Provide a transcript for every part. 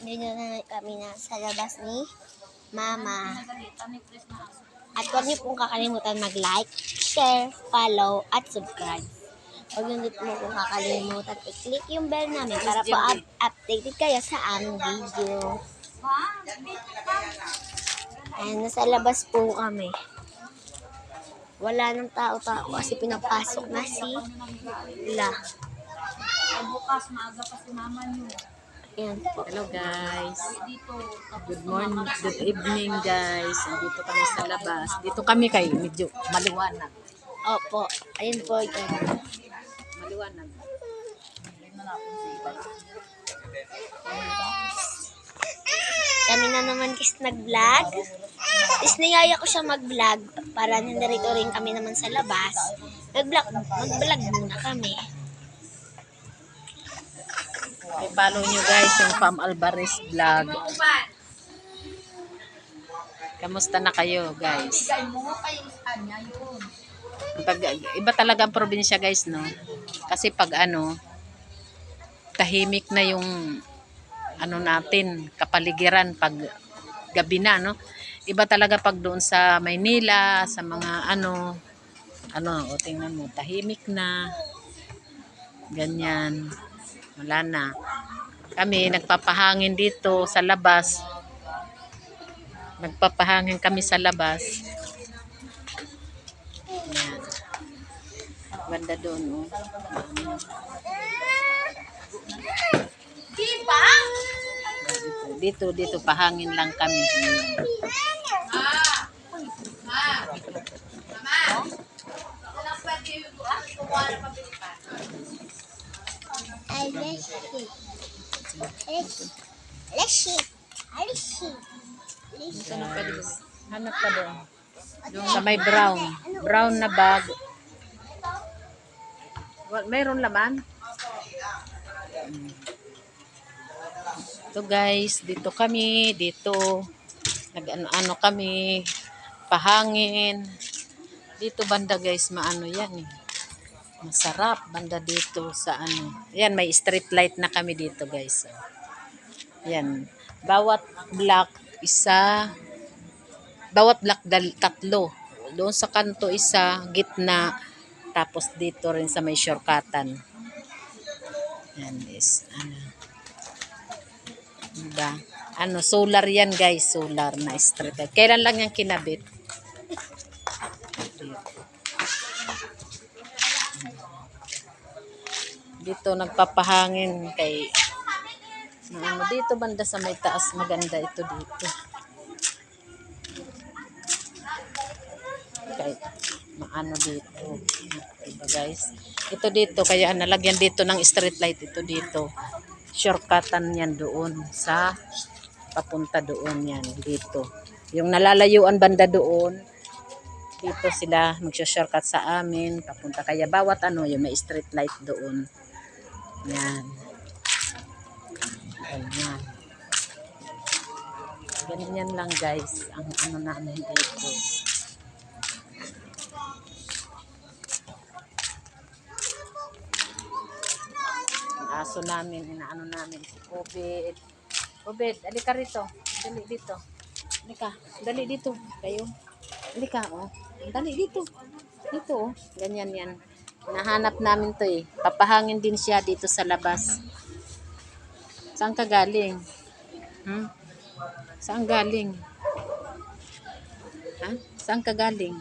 Dito na kami na sa labas ni Mama. At huwag niyo pong kakalimutan mag-like, share, follow, at subscribe. Huwag niyo po kung kakalimutan i-click yung bell namin para po updated kayo sa aming video. Ayan, nasa labas po kami. Wala nang tao-tao kasi pinapasok na si La. Bukas, maaga pa si mama niyo. Ayan po. Hello guys. Good morning, good evening guys. Dito kami sa labas. Dito kami kay medyo maliwanag. Opo. Ayun po. Ayun. Maliwanag. Kami na naman guys nag-vlog. Tapos niyaya ko siya mag-vlog para nandarito rin kami naman sa labas. Mag-vlog muna kami. I-follow nyo guys yung Pam Alvarez vlog. Kamusta na kayo guys? Iba talaga ang probinsya guys, no? Kasi pag tahimik na yung natin, kapaligiran pag gabi na, no? Iba talaga pag doon sa Maynila, sa mga o tingnan mo, tahimik na. Ganyan. Wala na. Kami nagpapahangin dito sa labas. Nagpapahangin kami sa labas. Yan. Banda doon, oh. Dito pahangin lang kami. Ay, Hanap ka doon. Sa may brown. Brown na bag. Mayroon laman? Ito guys, dito kami. Dito. Nag-ano kami. Pahangin. Dito banda guys, maano yan eh. Masarap banda dito sa Yan, may street light na kami dito guys. Yan. Bawat block isa. Bawat block tatlo. Doon sa kanto isa, gitna. Tapos dito rin sa may shortcutan. Yan is diba? Solar yan guys, solar na street light. Kailan lang yan kinabit? Dito nagpapahangin kay dito banda sa may taas, maganda ito dito. Kay dito. Diba guys? Ito dito kaya nalagyan dito ng street light ito dito. Shortcutan yan doon sa papunta doon yan dito. Yung nalalayuan banda doon, dito sila magsho-shortcut sa amin papunta, kaya bawat yung may street light doon. Yan. Ganyan. Ganyan lang guys ang namin dito. Ang aso namin, namin si Obed. Obed, alika rito. Dali dito. Alika, dali dito kayo. Alika, oh. Dali dito. Dito, oh. Ganyan yan. Nahanap namin to eh. Papahangin din siya dito sa labas. Saan ka galing? Saan galing? Ha? Saan ka galing?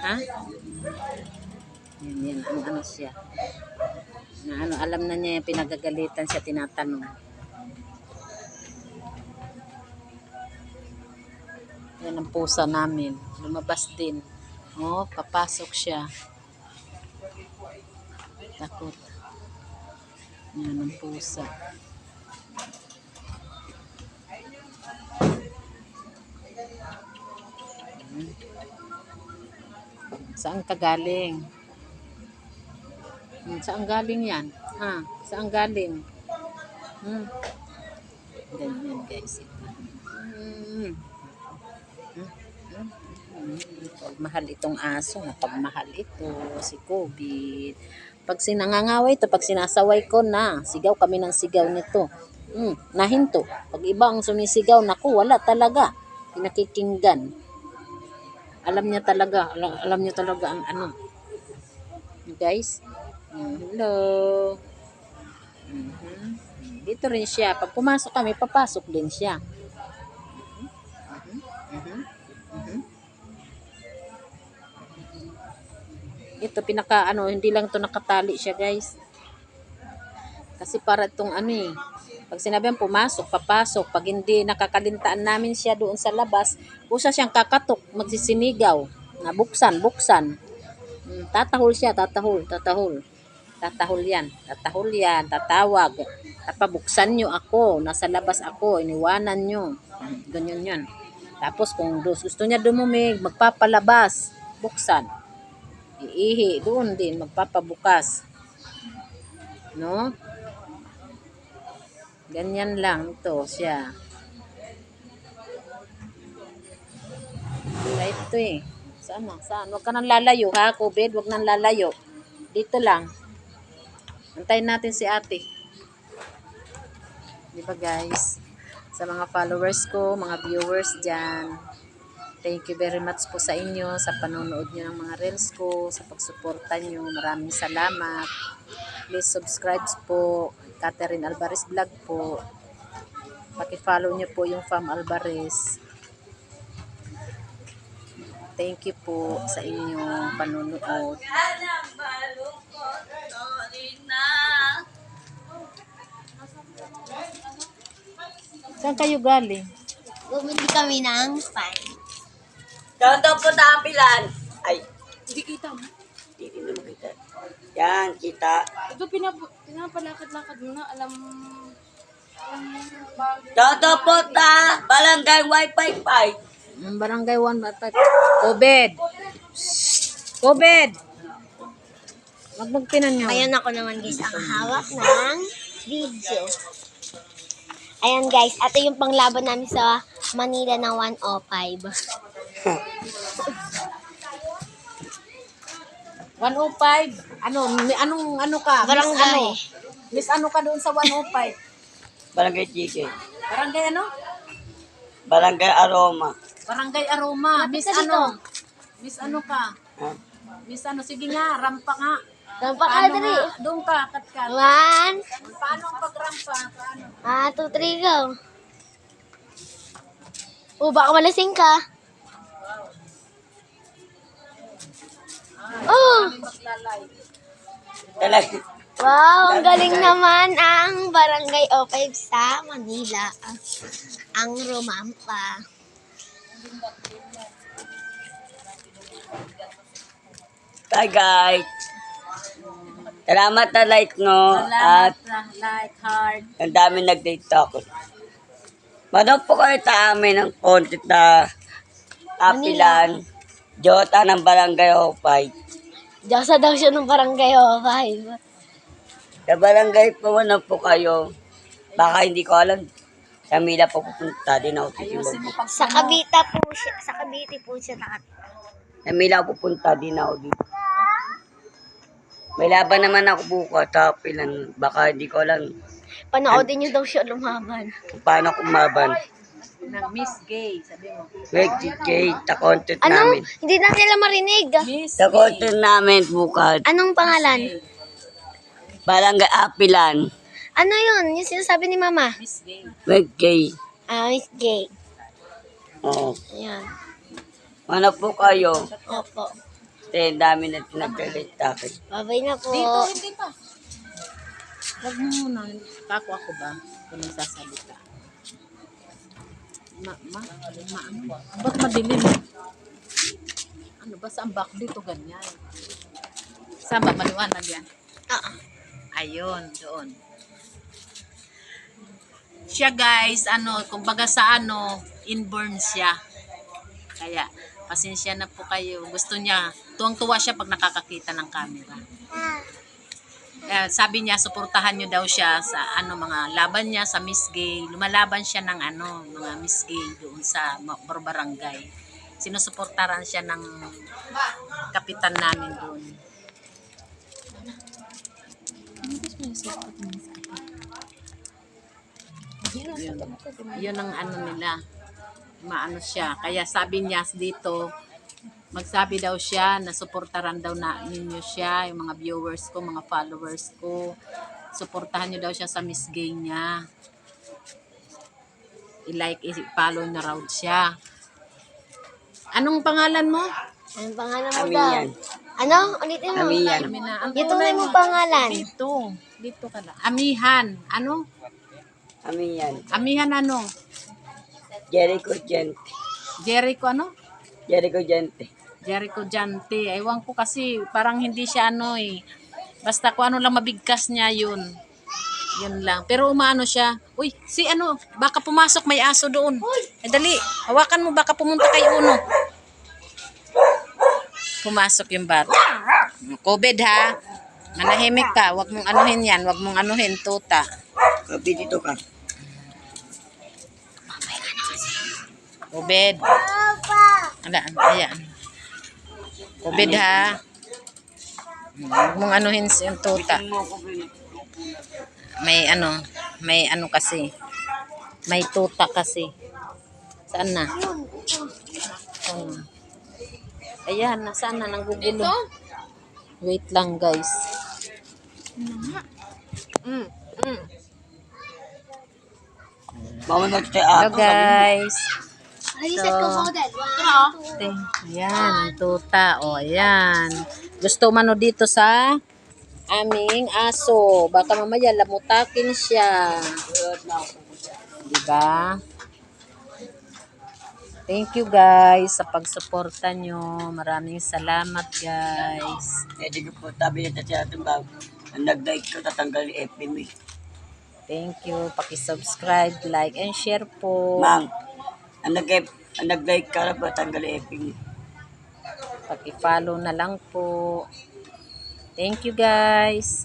Ha? Yan. Ano siya? Alam na niya yung pinagagalitan siya, tinatanong. Yan ang pusa namin. Lumabas din. Oh, papasok siya. Takot. Yan ang pusa. Saan ka galing? Saan galing yan? Ha? Saan galing? Ganyan guys. Pagmahal itong aso. Pagmahal ito. Si Kobe. Pag sinangangaway ito, pag sinasaway ko na, sigaw kami ng sigaw nito. Nahinto. Pag iba ang sumisigaw, naku, wala talaga. Pinakikinggan. Alam niya talaga, alam niya talaga ang ano. Guys, hello. Mhm. Dito rin siya. Pag pumasok kami, papasok din siya. Mhm. Mhm. Ito pinaka ano, hindi lang to nakatali siya, guys. Kasi para itong ano eh. Pag sinabihan pumasok, papasok. Pag hindi nakakalintaan namin siya doon sa labas, kusa siyang kakatok, magsisinigaw. Na buksan, buksan. Tatahol siya, tatahol, tatahol. Tatahol yan, tatahol yan, tatawag. Tapabuksan nyo ako, nasa labas ako, iniwanan nyo. Ganyan yan. Tapos kung gusto niya dumumig, magpapalabas, buksan. Iihi, doon din, magpapabukas. No? Ganyan lang to siya. Wala ito eh. Saan na? Saan? Huwag ka nang lalayo ha, COVID. Huwag nang lalayo. Dito lang. Antayin natin si ate. Di ba guys? Sa mga followers ko, mga viewers dyan. Thank you very much po sa inyo, sa panonood nyo ng mga reels ko, sa pagsuporta nyo. Maraming salamat. Please subscribe po. Catherine Alvarez Vlog po. Paki-follow nyo po yung Fam Alvarez. Thank you po sa inyong panonood. Saan kayo galing? Bumili kami ng pan. Toto po tapilan. Ay, Hindi kita mo. hindi na makita. Yan, kita. Ito pinapalakad-lakad mo na. Alam bag. Toto po ta, barangay wifi 5. Barangay 1 Batak. COVID. COVID. Magmagpinan nyo. Ngayon ako naman guys ang hawak ng video. Ayan guys, ito yung panglaban namin sa Manila ng 105. 105. Ano, anong ka? Barangay. Miss ano ka doon sa 105? Barangay Chike. Barangay ano? Barangay Aroma. Barangay Aroma. Lapit Miss ka dito. ano? Miss ano ka? Ha? Miss ano? Sige nga, rampa nga. Rampa ka Paano dali. nga? Doon ka, katkat. 1, Paano ang pagrampa? Paano? 2, 3, go. Baka malasing ka. Oh! Talaga. Wow, ang galing naman ang Barangay O5 sa Manila. Ang rumampa. Hi guys. Salamat na like no. At Salamat sa like, heart. ang dami nag-tiktok. Manood po kayo sa amin ng content na apilan. Jota ng Barangay Hopay. Diyosa daw siya ng Barangay O5. Sa barangay po manood po kayo. Baka hindi ko alam. Sa Mila po pupunta din ako. Ayusin mo pag Sa Cavite po siya. Sa Cavite po siya nakatira. Sa Mila pupunta din ako dito. May laban naman ako bukas sa apilan. Baka hindi ko alam Panoodin niyo daw siya lumaban. kung paano kumaban. ng Miss Gay, sabi mo. Wait, Kay, sa content Ano? namin. Hindi na sila marinig. Miss Sa content namin bukas. Anong pangalan? Barangay Apilan. Ano yun? Yung sinasabi ni Mama. Miss Gay. Wait, Kay. Miss Gay. Oo. Ayan. Ano po kayo? Opo. Kasi dami na pinagkalit sa akin. Babay na po. Dito, hindi pa. Huwag mo muna. Kako ako ba? Kung nagsasalita. Ano? Ba't madilim? Ano ba sa ambak dito ganyan? Saan ba maliwanag yan? Ayun, doon. Siya guys, kumbaga sa inborn siya. Kaya, pasensya na po kayo. Gusto niya, tuwang-tuwa siya pag nakakakita ng camera. Sabi niya, suportahan niyo daw siya sa mga laban niya sa Miss Gay. Lumalaban siya ng mga Miss Gay doon sa barangay. Sinusuportahan siya ng kapitan namin doon. Yun ang ano nila. Maano siya. Kaya sabi niya dito, magsabi daw siya na suportaran daw na ninyo siya, yung mga viewers ko, mga followers ko. Suportahan niyo daw siya sa Miss Gay niya. I-like, i-follow na raw siya. Anong pangalan mo? Anong pangalan mo daw? Amiyan. Ano? Ulitin mo. Amiyan. Ang Yung tunay tunay mo pangalan. Dito ka lang. Amihan. Ano? Amiyan. Amihan ano? Jericho Gente. Jericho ano? Jericho Gente. Jericho Jante. Ewan ko kasi parang hindi siya ano eh. Basta kung ano lang mabigkas niya yun. Yun lang. Pero umaano siya. Uy, si ano, baka pumasok may aso doon. Dali, hawakan mo baka pumunta kay Uno. Pumasok yung bata. COVID ha. Manahimik ka. Huwag mong anuhin yan. Huwag mong anuhin, tuta. Kapi dito ka. COVID. Ayan. COVID ha. Huwag mong anuhin yung tuta. May ano kasi. May tuta kasi. Saan na? Ayan, nasaan na? Nanggugulo. Wait lang guys. Mama magtay Hello ako. guys. Reset ko po, Dad. Ayan, ang tuta. O, ayan. Gusto mano dito sa aming aso. Baka mamaya lamutakin siya. Diba? Thank you guys sa pagsuporta nyo. Maraming salamat guys. Pwede ko po tabi na siya itong bago. Ang nag-like ko, tatanggal yung FB mo. Thank you. Paki-subscribe, like, and share po. Ma'am, ang nag-like ka na po, tatanggal yung FB mo. Paki-follow na lang po. Thank you guys.